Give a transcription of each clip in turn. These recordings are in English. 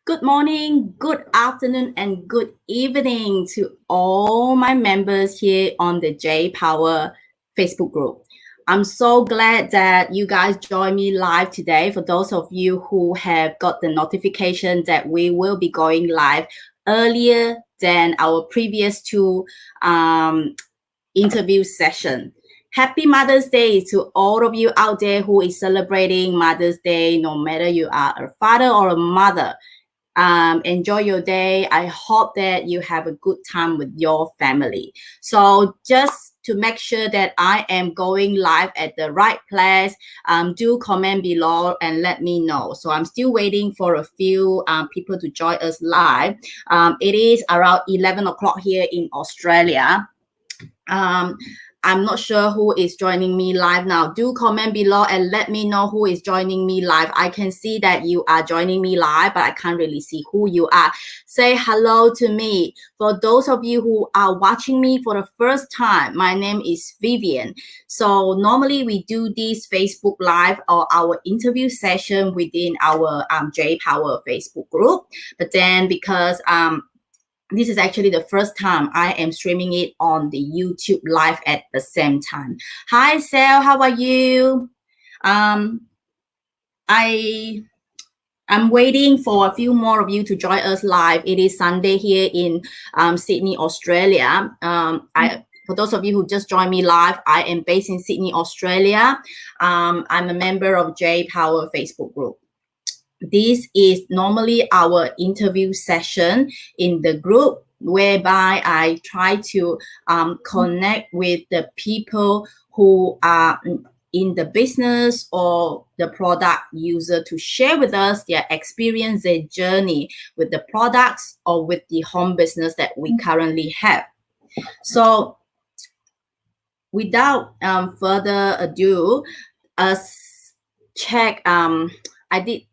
Good morning, good afternoon, and good evening to all my members here on the J Power Facebook group. I'm so glad that you guys joined me live today. For those of you who have got the notification that we will be going live earlier than our previous two interview session. Happy Mother's Day to all of you out there who is celebrating Mother's Day, no matter you are a father or a mother. Enjoy your day. I hope that you have a good time with your family. So just to make sure that I am going live at the right place, do comment below and let me know. So I'm still waiting for a few people to join us live. It is around 11 o'clock here in Australia. I'm not sure who is joining me live now. Do comment below and let me know who is joining me live. I can see that you are joining me live, but I can't really see who you are. Say hello to me. For those of you who are watching me for the first time, my name is Vivian. So normally we do this Facebook Live or our interview session within our J Power Facebook group. But then because this is actually the first time I am streaming it on the YouTube live at the same time. Hi, Sal, how are you? I'm waiting for a few more of you to join us live. It is Sunday here in Sydney, Australia. For those of you who just joined me live, I am based in Sydney, Australia. I'm a member of J Power Facebook group. This is normally our interview session in the group whereby I try to connect with the people who are in the business or the product user to share with us their experience, their journey with the products or with the home business that we currently have. So without further ado, check, I did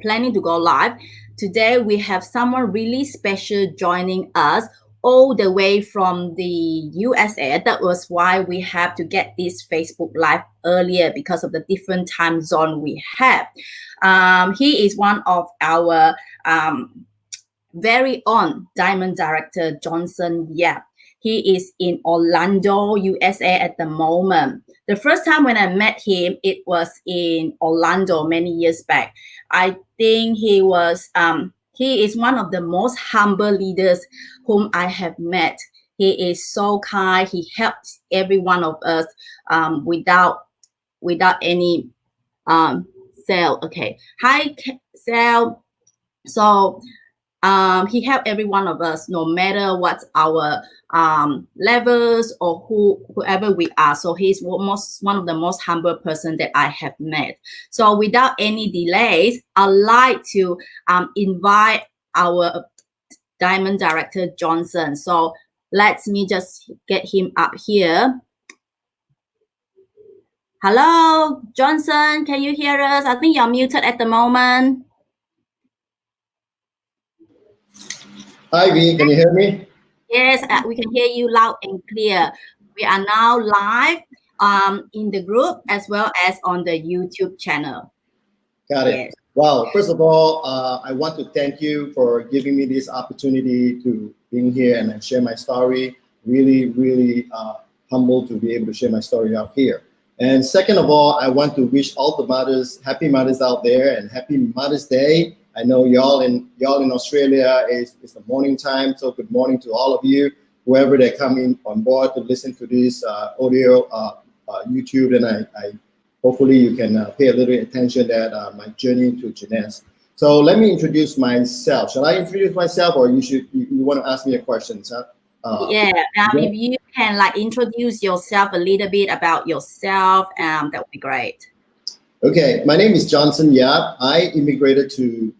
planning to go live. Today we have someone really special joining us all the way from the USA. That was why we have to get this Facebook Live earlier because of the different time zone we have. He is one of our very own Diamond Director, Johnson Yap. He is in Orlando, USA at the moment. The first time when I met him, it was in Orlando many years back. I think he is one of the most humble leaders whom I have met. He is so kind. He helps every one of us without any sale. Okay. Hi, Sal. So he helped every one of us, no matter what our levels or whoever we are. So he's one of the most humble person that I have met. So without any delays, I'd like to invite our Diamond Director Johnson. So let me just get him up here. Hello, Johnson, can you hear us? I think you're muted at the moment. Hi, V, can you hear me? Yes, we can hear you loud and clear. We are now live in the group as well as on the YouTube channel. Got it. Yes. Wow. First of all, I want to thank you for giving me this opportunity to being here and share my story. Really, really humbled to be able to share my story out here. And second of all, I want to wish all the mothers, happy mothers out there, and happy Mother's Day. I know y'all in Australia is the morning time, so good morning to all of you, whoever they're coming on board to listen to this audio YouTube, and I hopefully you can pay a little attention that my journey to Jeunesse. So let me introduce myself. Shall I introduce myself, or you want to ask me a question, huh? Yeah, if you can like introduce yourself a little bit about yourself, that would be great. Okay, my name is Johnson Yap. I immigrated to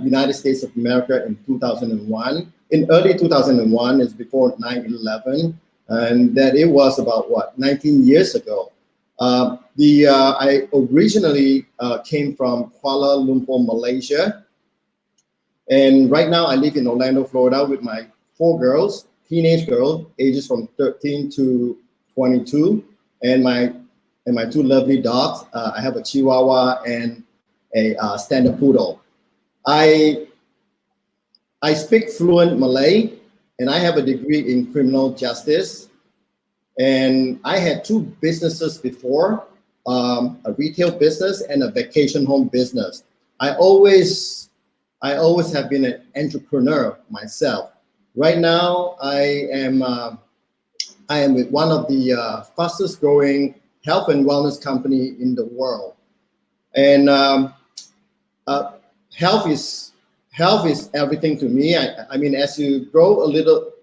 United States of America in 2001. In early 2001, it's before 9/11, and that it was about 19 years ago. I originally came from Kuala Lumpur, Malaysia, and right now I live in Orlando, Florida, with my 4 girls, teenage girls, ages from 13 to 22, and my 2 lovely dogs. I have a Chihuahua and a Standard Poodle. I speak fluent Malay, and I have a degree in criminal justice. And I had two businesses before, a retail business and a vacation home business. I always have been an entrepreneur myself. Right now, I am with one of the fastest growing health and wellness company in the world. And health is everything to me. I mean, as you grow a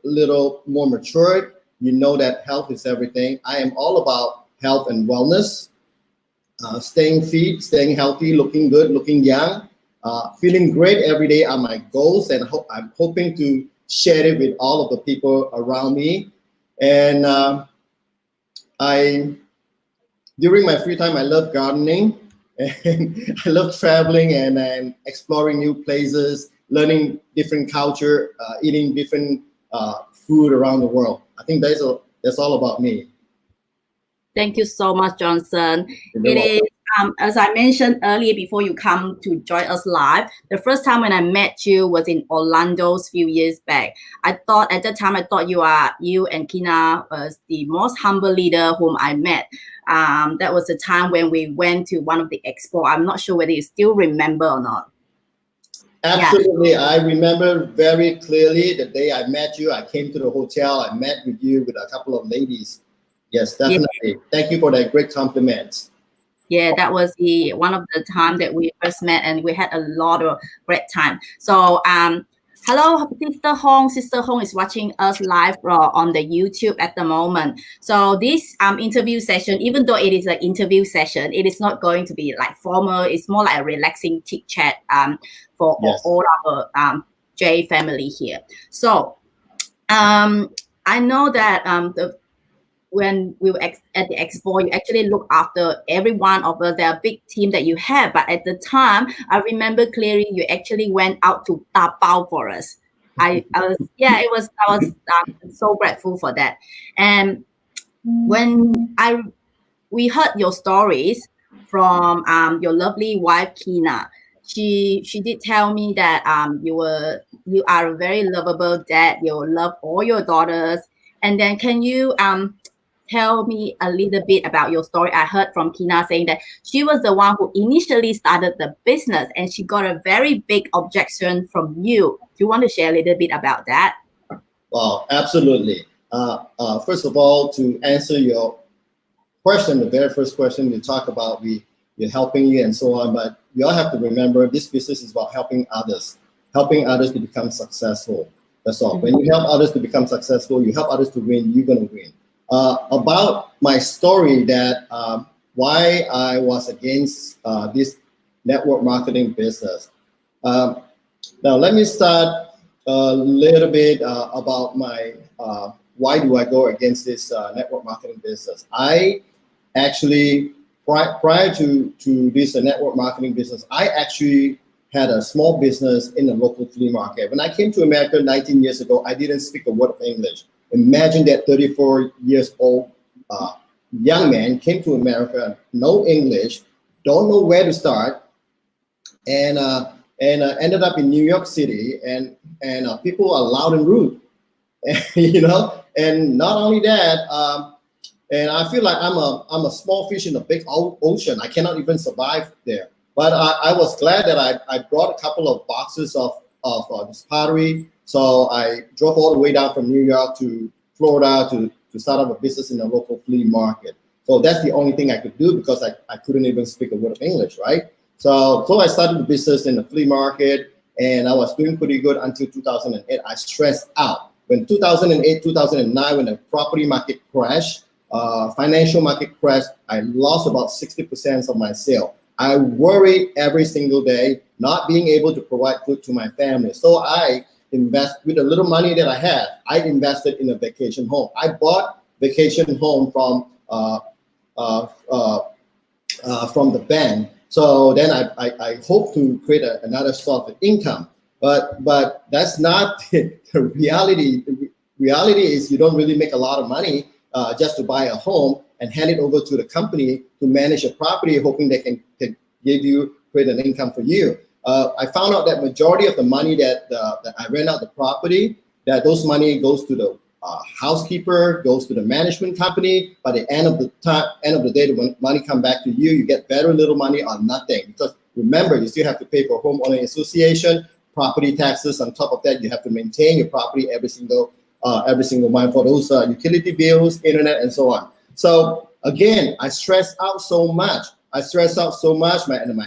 little more matured, you know that health is everything. I am all about health and wellness, staying fit, staying healthy, looking good, looking young, feeling great every day are my goals, and I'm hoping to share it with all of the people around me. And during my free time, I love gardening, and I love traveling and exploring new places, learning different culture, eating different food around the world. I think that's all about me. Thank you so much, Johnson. It is, as I mentioned earlier, before you come to join us live, the first time when I met you was in Orlando a few years back. At that time, I thought you and Kina was the most humble leader whom I met. That was the time when we went to one of the expo. I'm not sure whether you still remember or not. Absolutely. Yeah. I remember very clearly the day I met you. I came to the hotel. I met with you with a couple of ladies. Yes, definitely. Yeah. Thank you for that great compliment. Yeah, that was one of the time that we first met, and we had a lot of great time. So, hello, Sister Hong. Sister Hong is watching us live on the YouTube at the moment. So this interview session, even though it is an interview session, it is not going to be like formal. It's more like a relaxing chit chat for all our J family here. So I know that when we were at the expo, you actually look after every one of us. There are a big team that you have, but at the time, I remember clearly you actually went out to tapao for us. I was so grateful for that. And when we heard your stories from your lovely wife Kina, she did tell me that you are a very lovable dad. You love all your daughters. And then can you tell me a little bit about your story? I heard from Kina saying that she was the one who initially started the business, and she got a very big objection from you. Do you want to share a little bit about that? Well, absolutely. First of all, to answer your question, the very first question you talk about, we're helping you and so on, but you all have to remember this business is about helping others to become successful. That's all. When you help others to become successful, you help others to win, you're going to win. About my story, that why I was against this network marketing business. Now, let me start a little bit about my why do I go against this network marketing business. I actually, prior to this network marketing business, I actually had a small business in the local flea market. When I came to America 19 years ago, I didn't speak a word of English. Imagine that 34 years old young man came to America, no English, don't know where to start, and ended up in New York City, and people are loud and rude, you know. And not only that, and I feel like I'm a small fish in a big ocean. I cannot even survive there. But I was glad that I brought a couple of boxes of this pottery. So I drove all the way down from New York to Florida to start up a business in a local flea market. So that's the only thing I could do, because I couldn't even speak a word of English, right? So I started the business in the flea market, and I was doing pretty good until 2008. I stressed out. When 2008, 2009, when the property market crashed, financial market crashed, I lost about 60% of my sale. I worried every single day, not being able to provide food to my family. So I invest with the little money that I had. I invested in a vacation home. I bought vacation home from the bank. So then I hope to create another source of income. But that's not the reality. The reality is you don't really make a lot of money just to buy a home and hand it over to the company to manage a property, hoping they can create an income for you. I found out that majority of the money that I rent out the property, that those money goes to the housekeeper, goes to the management company. By the end of the day, when money come back to you, you get very little money or nothing. Because remember, you still have to pay for homeowner association, property taxes. On top of that, you have to maintain your property every single month for those utility bills, internet, and so on. So again, I stressed out so much. My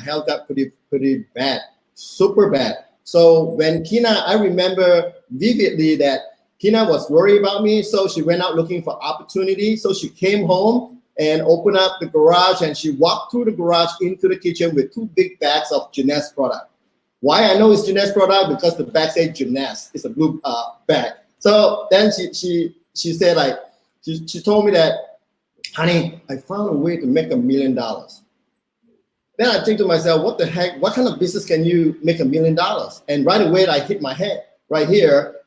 health got pretty bad, super bad. So when Kina, I remember vividly that Kina was worried about me, so she went out looking for opportunity. So she came home and opened up the garage, and she walked through the garage into the kitchen with 2 big bags of Jeunesse product. Why I know it's Jeunesse product? Because the bag says Jeunesse. It's a blue bag. So then she said, like, she told me that, honey, I found a way to make $1 million. Then I think to myself, what the heck? What kind of business can you make $1 million? And right away, I hit my head right here.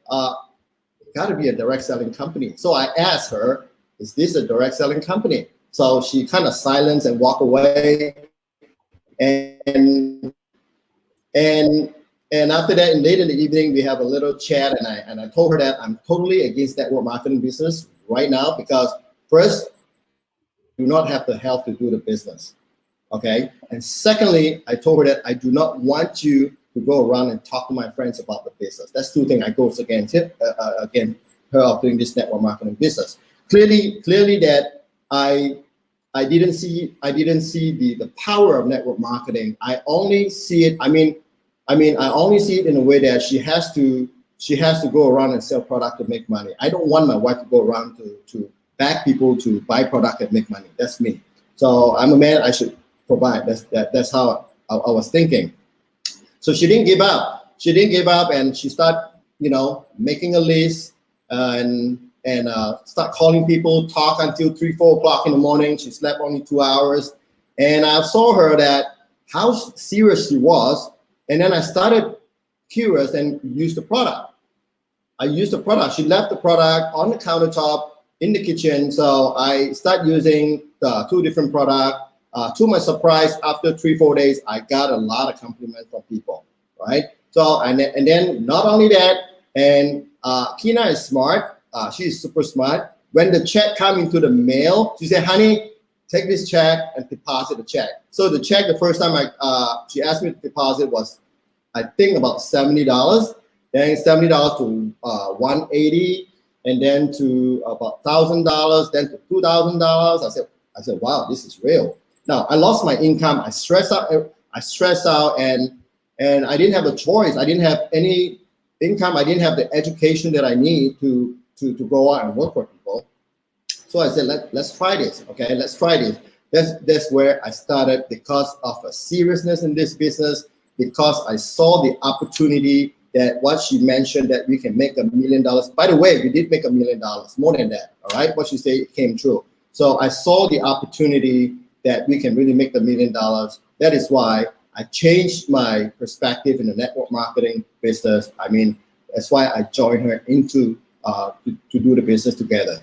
Got to be a direct selling company. So I asked her, is this a direct selling company? So she kind of silenced and walked away. And after that, and late in the evening, we have a little chat, and I told her that I'm totally against network marketing business right now because first, you do not have the health to do the business, okay? And secondly, I told her that I do not want you to go around and talk to my friends about the business. That's 2 things I go against her of doing this network marketing business. Clearly that I didn't see the power of network marketing. I only see it. I mean, I only see it in a way that she has to go around and sell product to make money. I don't want my wife to go around to beg people to buy product and make money. That's me. So I'm a man. I should provide. That's how I was thinking. So she didn't give up. And she started, making a list and start calling people, talk until 3-4 o'clock in the morning. She slept only 2 hours. And I saw her that how serious she was. And then I started curious and used the product. She left the product on the countertop in the kitchen. So I started using the 2 different products. To my surprise, after 3-4 days, I got a lot of compliments from people, right? So, and then not only that, and Kina is smart. She's super smart. When the check come into the mail, she said, honey, take this check and deposit the check. So the check, the first time she asked me to deposit was, I think about $70. Then $70 to $180, and then to about $1,000, then to $2,000. I said, wow, this is real. Now I lost my income. I stressed out, and I didn't have a choice. I didn't have any income. I didn't have the education that I need to go out and work for people. So I said, let's try this. Okay, let's try this. That's where I started because of a seriousness in this business, because I saw the opportunity that what she mentioned that we can make $1 million. By the way, we did make $1 million, more than that. All right, what she said came true. So I saw the opportunity that we can really make $1 million. That is why I changed my perspective in the network marketing business. I mean, that's why I joined her into to do the business together.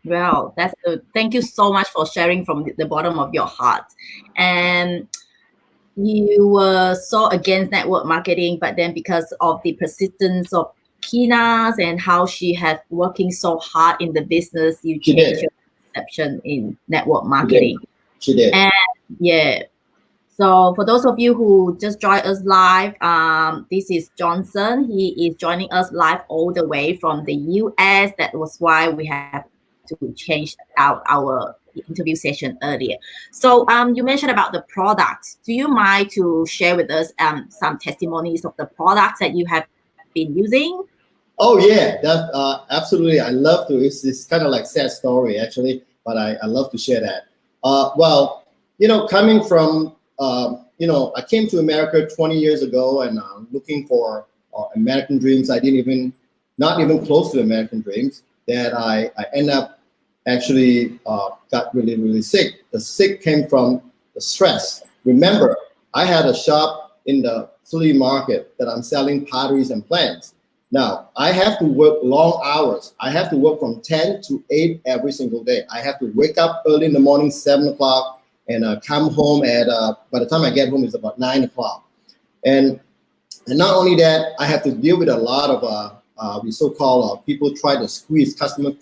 Well, that's good. Thank you so much for sharing from the bottom of your heart. And you were so against network marketing, but then because of the persistence of Kina's and how she had working so hard in the business, you changed your perception in network marketing. She did. And yeah. So for those of you who just joined us live, this is Johnson. He is joining us live all the way from the US. That was why we have to change out our interview session earlier. So you mentioned about the products. Do you mind to share with us some testimonies of the products that you have been using? Oh yeah, that absolutely. I love to. It's kind of like sad story actually, but I love to share that. Well, coming from I came to America 20 years ago and looking for American dreams. I not even close to American dreams. That I end up actually got really, really sick. The sick came from the stress. Remember, I had a shop in the flea market that I'm selling potteries and plants. Now, I have to work long hours. I have to work from 10 to 8 every single day. I have to wake up early in the morning, 7 o'clock, and come home at by the time I get home it's about 9 o'clock, and not only that, I have to deal with a lot of we so-called people customers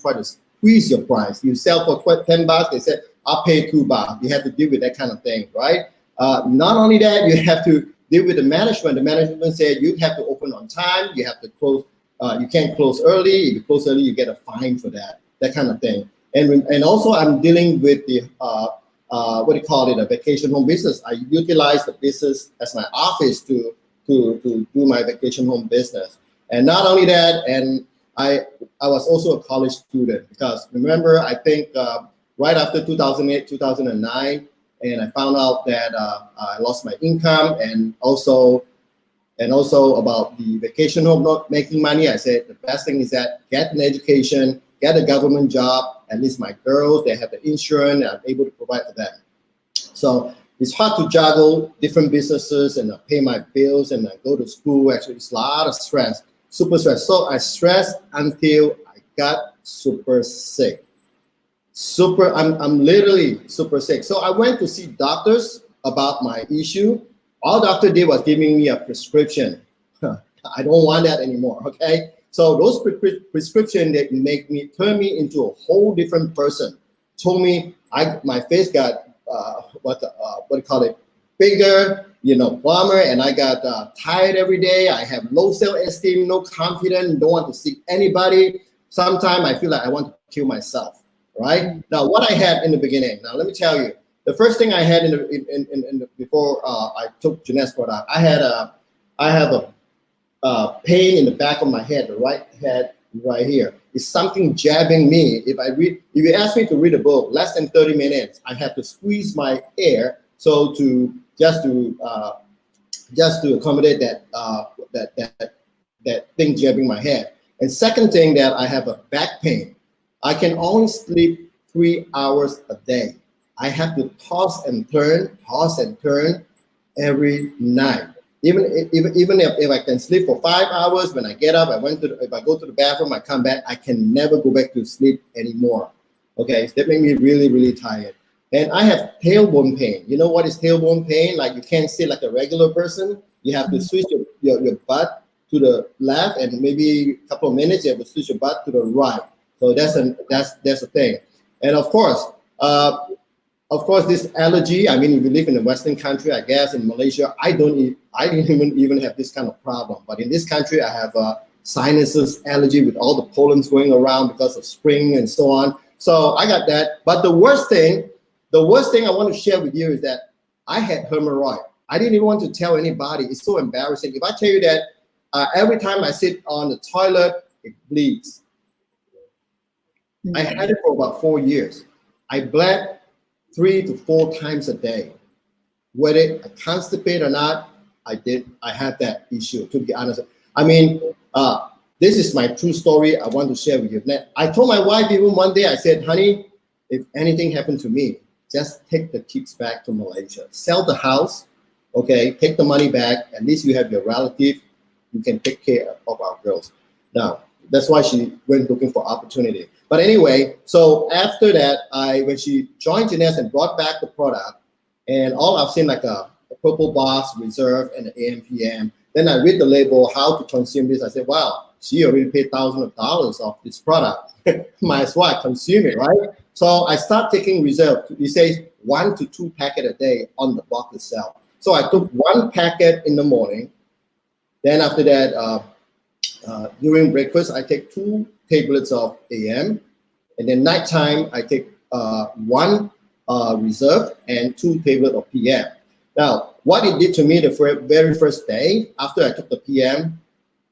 try to squeeze your price. You sell for 10 bucks, they said I'll pay 2 bucks. You have to deal with that kind of thing, right? Not only that, you have to deal with the management. The management said you have to open on time, you have to close. You can't close early. If you close early, you get a fine for that kind of thing. And also, I'm dealing with the what do you call it, a vacation home business. I utilize the business as my office to do my vacation home business. And not only that, and I was also a college student, because remember, I think right after 2008, 2009, and I found out that I lost my income, and also about the vacation home not making money. I said the best thing is that get an education, get a government job. At least my girls, they have the insurance, and I'm able to provide for them. So it's hard to juggle different businesses and pay my bills and go to school. Actually, it's a lot of stress, super stress. So I stressed until I got super sick. I'm literally super sick. So I went to see doctors about my issue. All doctor did was giving me a prescription. I don't want that anymore, okay? So those prescription that turn me into a whole different person. Told me my face got what do you call it, bigger, plumber, and I got tired every day. I have low self-esteem, no confidence, don't want to see anybody. Sometimes I feel like I want to kill myself, right? Now, what I had in the beginning, now let me tell you, the first thing I had before I took Jeanette's product, I have a pain in the back of my head, the right head right here. It's something jabbing me. If you ask me to read a book, less than 30 minutes, I have to squeeze my hair so just to accommodate that thing jabbing my head. And second thing, that I have a back pain. I can only sleep 3 hours a day. I have to toss and turn every night. Even if I can sleep for 5 hours, when I get up, if I go to the bathroom, I come back, I can never go back to sleep anymore. Okay, so that makes me really, really tired. And I have tailbone pain. You know what is tailbone pain? Like you can't sit like a regular person. You have to switch your butt to the left, and maybe a couple of minutes you have to switch your butt to the right. So that's a thing. And of course, this allergy, I mean, if you live in a Western country, I guess in Malaysia, I didn't even have this kind of problem. But in this country, I have sinuses allergy with all the pollens going around because of spring and so on. So I got that. But the worst thing I want to share with you is that I had hemorrhoid. I didn't even want to tell anybody. It's so embarrassing. If I tell you that every time I sit on the toilet, it bleeds. I had it for about 4 years. I bled 3 to 4 times a day. Whether I constipate or not, I had that issue, to be honest. I mean, this is my true story I want to share with you. I told my wife even one day, I said, honey, if anything happened to me, just take the kids back to Malaysia. Sell the house, okay? Take the money back. At least you have your relative. You can take care of our girls. Now, that's why she went looking for opportunity. But anyway, so after that, when she joined Jeunesse and brought back the product, and all I've seen like a purple box, reserve, and an AM/PM. Then I read the label, how to consume this. I said, wow, she already paid thousands of dollars of this product. Might as well consume it, right? So I start taking reserve. It says 1 to 2 packets a day on the box itself. So I took 1 packet in the morning. Then after that, during breakfast, I take 2 tablets of AM, and then nighttime I take 1 reserve and 2 tablets of PM. Now, what it did to me the very first day after I took the PM,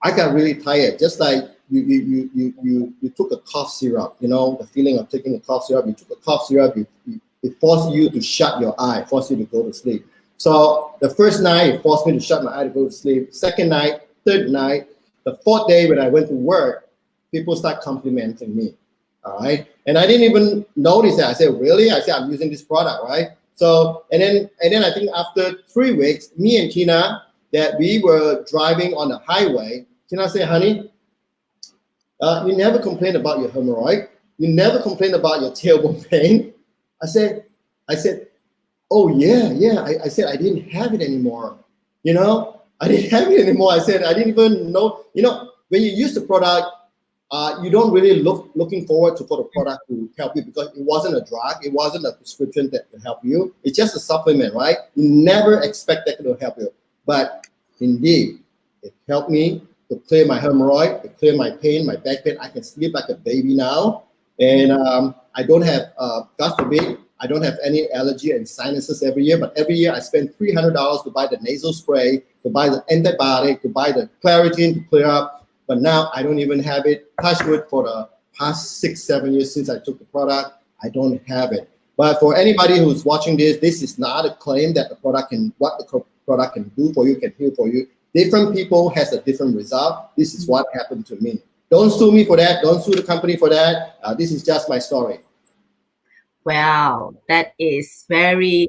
I got really tired. Just like you took a cough syrup, the feeling of taking a cough syrup. You took a cough syrup, it forced you to shut your eye, forced you to go to sleep. So the first night, it forced me to shut my eye to go to sleep. Second night, third night, the 4th day when I went to work, people start complimenting me, all right? And I didn't even notice that. I said, really? I said, I'm using this product, right? So, and then I think after 3 weeks, me and Tina, that we were driving on the highway, Tina said, honey, you never complain about your hemorrhoid. You never complain about your tailbone pain. I said, Oh yeah. I said I didn't have it anymore. You know, I didn't have it anymore. I said I didn't even know. You know, when you use the product, you don't really looking forward to for the product to help you because it wasn't a drug, it wasn't a prescription that can help you. It's just a supplement, right? You never expect that to help you, but indeed, it helped me to clear my hemorrhoid, to clear my pain, my back pain. I can sleep like a baby now, and I don't have, God forbid, I don't have any allergy and sinuses every year. But every year I spend $300 to buy the nasal spray, to buy the antibiotic, to buy the Claritin to clear up. But now I don't even have it. Touch wood, for the past 6-7 years since I took the product, I don't have it. But for anybody who's watching this is not a claim that the product can, what the product can do for you, can heal for you. Different people has a different result. This is what happened to me. Don't sue me for that. Don't sue the company for that. This is just my story. Wow, that is very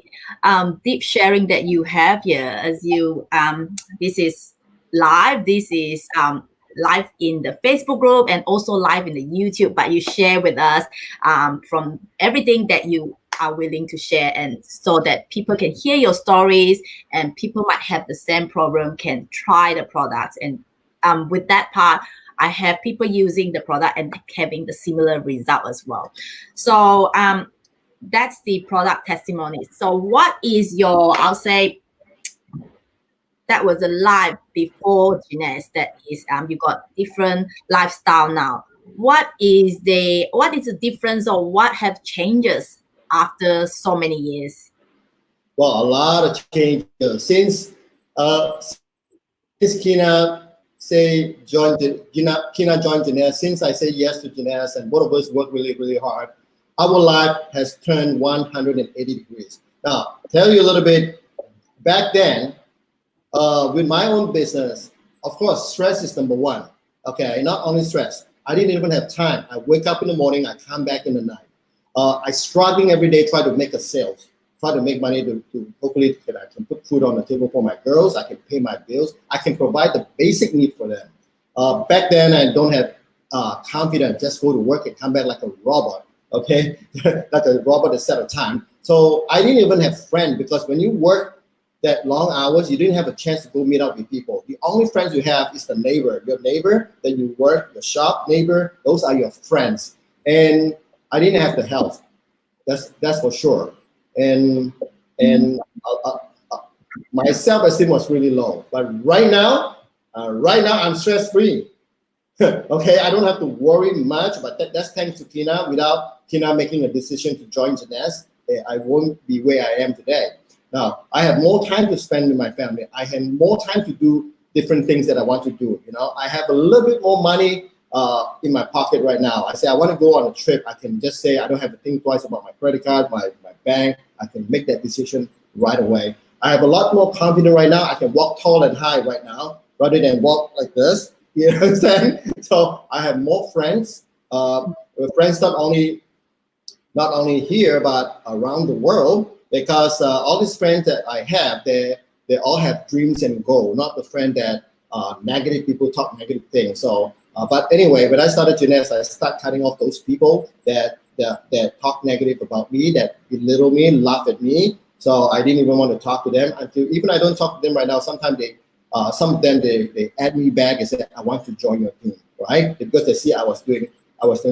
deep sharing that you have here. As you, this is live. This is live in the Facebook group and also live in the YouTube. But you share with us from everything that you are willing to share, and so that people can hear your stories and people might have the same problem can try the products. And with that part, I have people using the product and having the similar result as well. So that's the product testimony. So what is your, I'll say, that was a life before Jeunesse, that is you got different lifestyle now. What is the difference, or what have changes after so many years? Well, a lot of changes since Kina joined Jeunesse. Since I say yes to Jeunesse, and both of us work really hard, our life has turned 180 degrees. Now, I'll tell you a little bit. Back then, with my own business, of course, stress is number one. Okay, not only stress. I didn't even have time. I wake up in the morning, I come back in the night. I struggling every day, try to make a sales, try to make money to hopefully I can put food on the table for my girls. I can pay my bills. I can provide the basic need for them. Back then, I don't have confidence. Just go to work and come back like a robot. Okay, like a robot a set of time. So I didn't even have friends, because when you work that long hours, you didn't have a chance to go meet up with people. The only friends you have is the neighbor, your neighbor that you work, your shop neighbor. Those are your friends. And I didn't have the health. That's for sure. And my self-esteem was really low. But right now I'm stress-free. Okay, I don't have to worry much, but that's thanks to Kina. Without Kina making a decision to join Jeunesse, I won't be where I am today. Now, I have more time to spend with my family. I have more time to do different things that I want to do. You know, I have a little bit more money in my pocket right now. I say I want to go on a trip. I can just say I don't have to think twice about my credit card, my bank. I can make that decision right away. I have a lot more confidence right now. I can walk tall and high right now rather than walk like this. You know what I'm saying? So I have more friends. Friends not only here but around the world, because all these friends that I have, they all have dreams and goals. Not the friend that negative people talk negative things. So, but anyway, when I started Jeunesse, I start cutting off those people that talk negative about me, that belittle me, laugh at me. So I didn't even want to talk to them until, even I don't talk to them right now. Sometimes some of them they add me back and say, I want to join your team, right? Because they see I was doing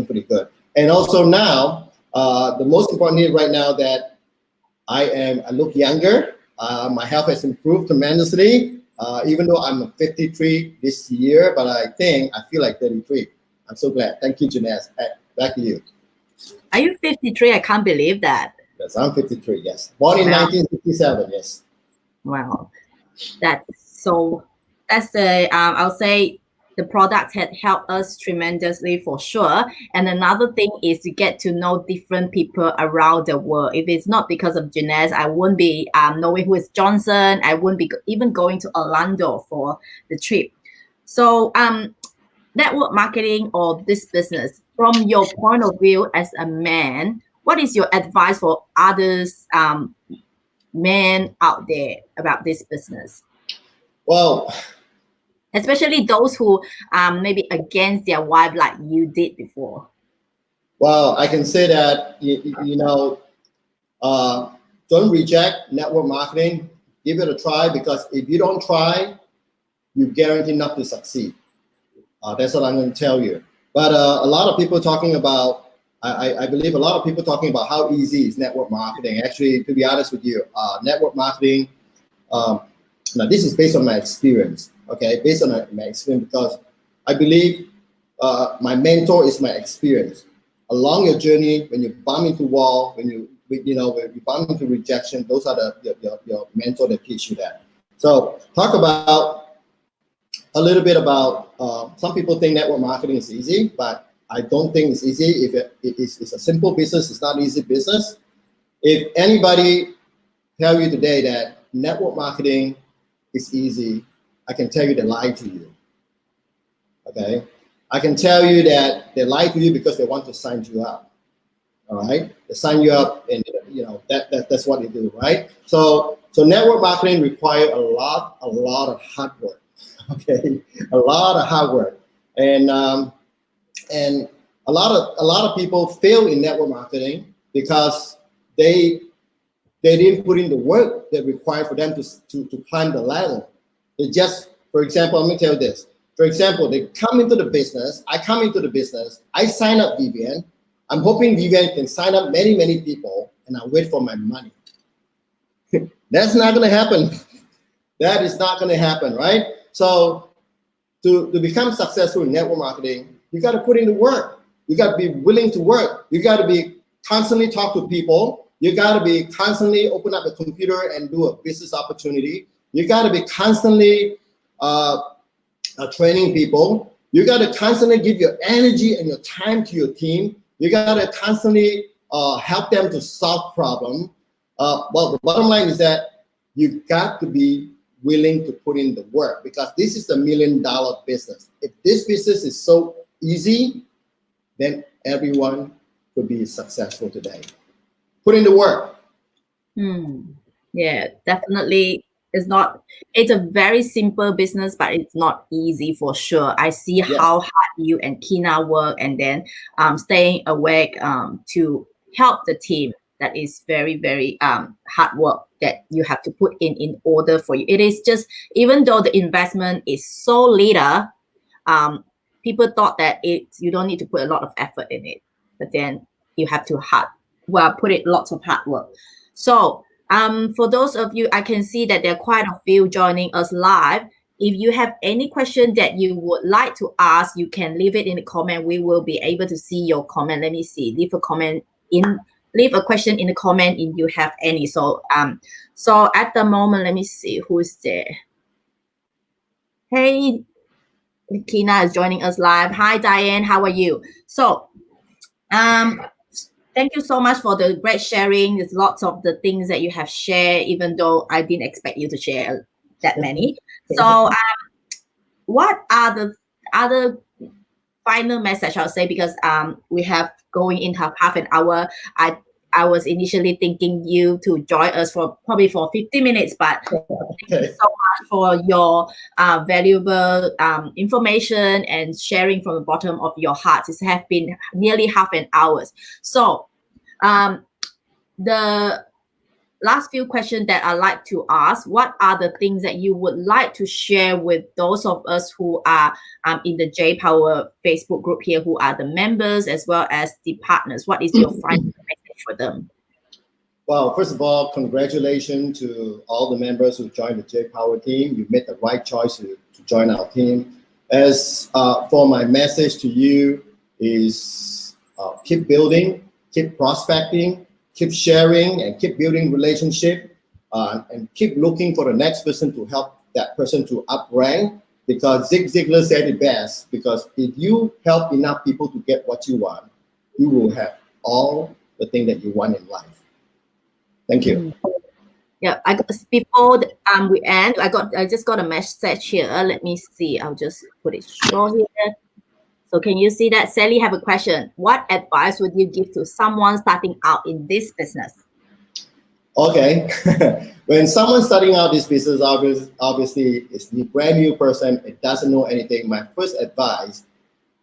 pretty good. And also now, the most important thing right now that I look younger. My health has improved tremendously. Even though I'm 53 this year, but I feel like 33. I'm so glad. Thank you, Jeunesse. Back to you. Are you 53? I can't believe that. Yes, I'm 53. Yes, born in 1967. Yes. Wow, that's the I'll say the product had helped us tremendously for sure. And another thing is to get to know different people around the world. If it's not because of Jeunesse, I wouldn't be knowing who is Johnson. I wouldn't be even going to Orlando for the trip. So network marketing or this business, from your point of view as a man, what is your advice for others, men out there about this business? Well, especially those who maybe against their wife like you did before. Well, I can say that, you know, don't reject network marketing. Give it a try, because if you don't try, you guarantee not to succeed. That's what I'm going to tell you. But a lot of people talking about, I believe a lot of people talking about how easy is network marketing. Actually, to be honest with you, network marketing, now this is based on my experience, okay? Based on my experience, because I believe my mentor is my experience. Along your journey, when you bump into wall, when you bump into rejection, those are your mentor that teach you that. So talk about a little bit about, some people think network marketing is easy, but I don't think it's easy. If it's a simple business, it's not easy business. If anybody tell you today that network marketing is easy, I can tell you they lied to you, okay? I can tell you that they lie to you because they want to sign you up, all right? They sign you up, and that's what they do, right? So network marketing require a lot of hard work, okay? A lot of hard work, and a lot of people fail in network marketing because they didn't put in the work that required for them to climb the ladder. They just, for example, let me tell you this. For example, they come into the business. I come into the business. I sign up Vivian. I'm hoping Vivian can sign up many, many people, and I wait for my money. That's not going to happen. That is not going to happen, right? So to become successful in network marketing, you got to put in the work. You got to be willing to work. You got to be constantly talk to people. You got to be constantly open up a computer and do a business opportunity. You got to be constantly training people. You got to constantly give your energy and your time to your team. You got to constantly help them to solve problems. Well, the bottom line is that you got to be willing to put in the work, because this is the $1 million business. If this business is so easy, then everyone could be successful today. Put in the work. Yeah, definitely. It's a very simple business, but it's not easy for sure. I see how hard you and Kina work, and then staying awake to help the team. That is very, very hard work that you have to put in order for you. It is just, even though the investment is so little, people thought that you don't need to put a lot of effort in it, but then you have to put it lots of hard work. So for those of you, I can see that there are quite a few joining us live. If you have any question that you would like to ask, you can leave it in the comment. We will be able to see your comment. Let me see. Leave a question in the comment if you have any. So at the moment, let me see who's there. Hey, Kina is joining us live. Hi, Diane. How are you? So thank you so much for the great sharing. There's lots of the things that you have shared, even though I didn't expect you to share that many. So what are the other final message I'll say, because we have going into half an hour. I was initially thinking you to join us for 50 minutes, but thank you so much for your valuable information and sharing from the bottom of your heart. It has been nearly half an hour. So the last few questions that I like to ask, what are the things that you would like to share with those of us who are in the J-Power Facebook group here, who are the members as well as the partners? What is your final message for them? Well, first of all, congratulations to all the members who joined the J-Power team. You made the right choice to join our team. As for my message to you is keep building, keep prospecting, keep sharing, and keep building relationship, and keep looking for the next person to help that person to up rank, because Zig Ziglar said it best, because if you help enough people to get what you want, you will have all the things that you want in life. Thank you. Yeah, before we end, I just got a message here. Let me see. I'll just put it short here. So can you see that? Sally have a question. What advice would you give to someone starting out in this business? Okay. When someone's starting out this business, obviously it's a brand new person, it doesn't know anything. My first advice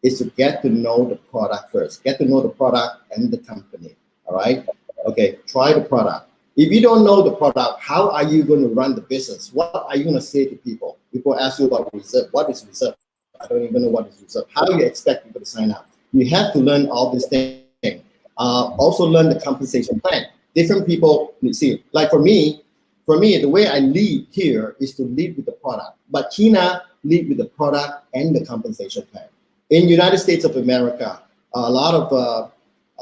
is to get to know the product first. Get to know the product and the company. All right. Okay. Try the product. If you don't know the product, how are you going to run the business? What are you going to say to people? People ask you about reserve. What is reserve? I don't even know what is reserve. How do you expect people to sign up? You have to learn all these things. Also learn the compensation plan. Different people, you see, like for me, the way I lead here is to lead with the product. But Kina lead with the product and the compensation plan. In United States of America, a lot of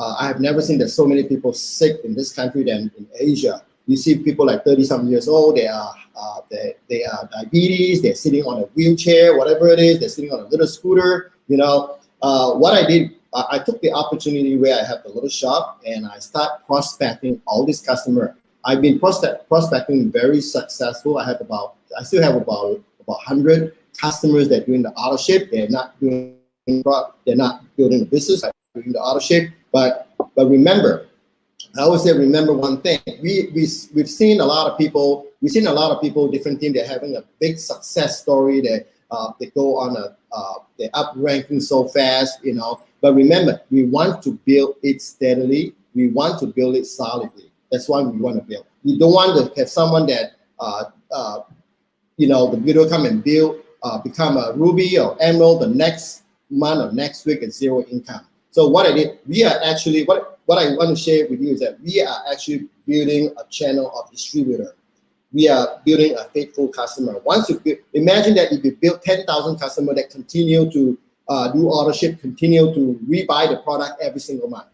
I have never seen that so many people sick in this country than in Asia. You see people like 30-something years old. They are diabetes. They're sitting on a wheelchair, whatever it is. They're sitting on a little scooter. You know, what I did, I took the opportunity where I have the little shop and I start prospecting all these customers. I've been prospecting very successful. I still have about 100 customers that are doing the auto ship. They're not building a business. They're doing the auto ship. But remember, I always say remember one thing. We've seen a lot of people. We've seen a lot of people, different teams. They're having a big success story. They go on they're up ranking so fast, you know. But remember, we want to build it steadily. We want to build it solidly. That's why we want to build. We don't want to have someone that you know, the video come and build, become a Ruby or Emerald the next month or next week at zero income. So what I did, we are actually, what I want to share with you is that we are actually building a channel of distributor. We are building a faithful customer. Once you imagine that if you build 10,000 customers that continue to do auto ship, continue to rebuy the product every single month.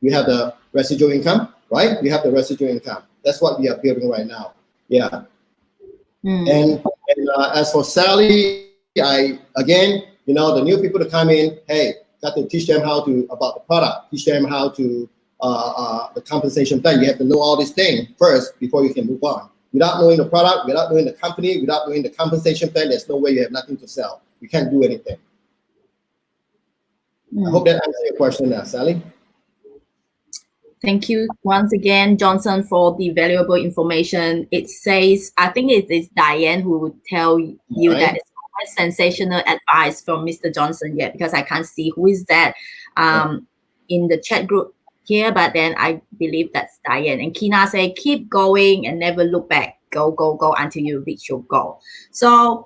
You have the residual income, right? You have the residual income. That's what we are building right now. Yeah. And as for Sally, again, you know, the new people to come in, hey, got to teach them about the product, teach them how to the compensation plan. You have to know all these things first before you can move on. Without knowing the product, without knowing the company, without knowing the compensation plan, there's no way you have nothing to sell. You can't do anything. I hope that answers your question now, Sally. Thank you once again, Johnson, for the valuable information. It says, I think it is Diane who would tell you that it's quite sensational advice from Mr. Johnson yet, because I can't see who is that in the chat group here, but then I believe that's Diane. And Kina say, keep going and never look back. Go, go, go until you reach your goal. So,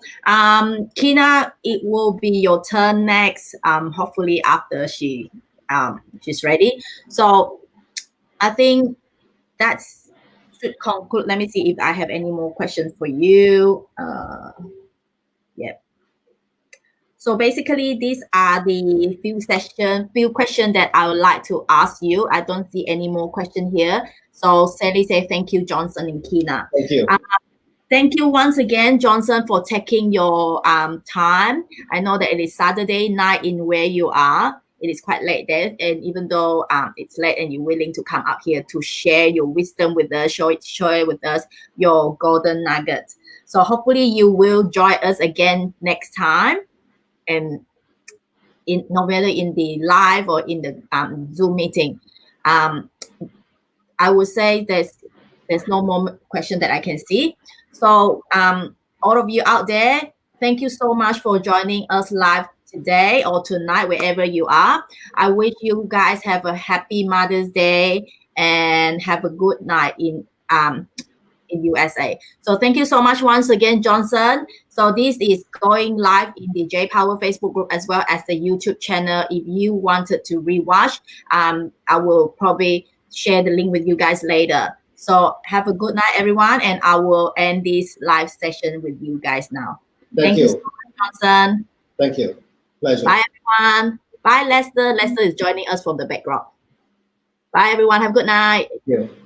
Kina, it will be your turn next. Hopefully after she's ready. So, I think that should conclude. Let me see if I have any more questions for you. Yep. So basically, these are the few questions that I would like to ask you. I don't see any more questions here. So Sally say thank you, Johnson and Kina. Thank you. Thank you once again, Johnson, for taking your time. I know that it is Saturday night in where you are. It is quite late there, and even though it's late and you're willing to come up here to share your wisdom with us, share with us your golden nuggets. So hopefully you will join us again next time, and no matter in the live or in the Zoom meeting. I would say there's no more question that I can see. So all of you out there, thank you so much for joining us live today or tonight, wherever you are. I wish you guys have a happy Mother's Day and have a good night in USA. So thank you so much once again, Johnson. So this is going live in the J Power Facebook group as well as the YouTube channel. If you wanted to rewatch, I will probably share the link with you guys later. So have a good night, everyone, and I will end this live session with you guys now. Thank you so much, Johnson. Thank you. Pleasure. Bye, everyone. Bye, Lester. Lester is joining us from the background. Bye, everyone. Have a good night. Thank you.